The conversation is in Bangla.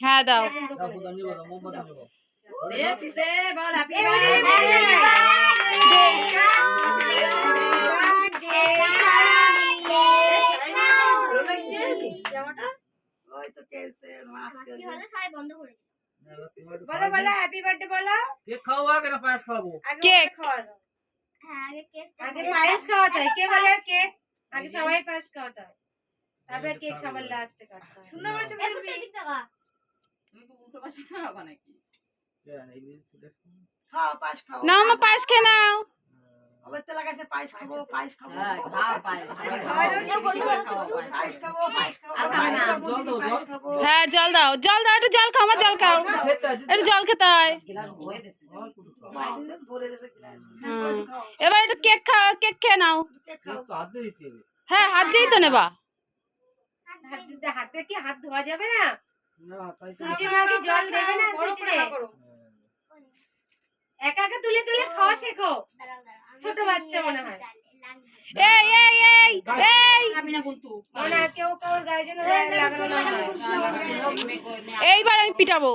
হ্যাঁ দাও। বলো বলো হ্যাপি বার্থডে বলো। কেক খাওয়া কেন পায়েস খাওয়াবো? কেক আগে পায়েস খাওয়াতে হয়। কে বলে কেক আগে সবাই পায়েস খাওয়াতে হয়, তারপরে কেক সবার লাস্টে কাটতে হয়। সুন্দর বলেছো তুমি। তুমি তো উল্টো পাশে খাওয়া নাকি? খাও পায়েস খাও। নাও মা পায়েস খেয়ে নাও। আবার তো লাগাইছে পায়েস খাবো পায়েস খাবো। হ্যাঁ, খাও পায়েস। খাওয়া দাও বেশি বেশি করে খাও পায়েস। পায়েস খাবো পায়েস খাবো। আর খাবে না, জল দাও, জল। হ্যাঁ জল দাও, জল দাও, একটু জল খাও, আমার জল খাও, একটু জল খেতে হয়। গিলাস ভরে দিছে। ভরে দেবে গ্লাস। হুম। এবার একটু কেক খাও, কেক খেয়ে নাও। কেক খাও। তো হাত দিয়ে দিতে হবে। হ্যাঁ হাত দিয়েই তো নেবা। হাতে কি হাত ধোয়া যাবে না? না, তাই তো। সুইটি মা কি জল দেবে না সুইটিরে? একা একা তুলে তুলে খাওয়া শেখো। ছোট বাচ্চা মনে হয়। এই এই এই এই আমি না বলতো। না কেউ কারোর গায়ে যেন লাগানো না হয়। এইবার আমি পিটাবো।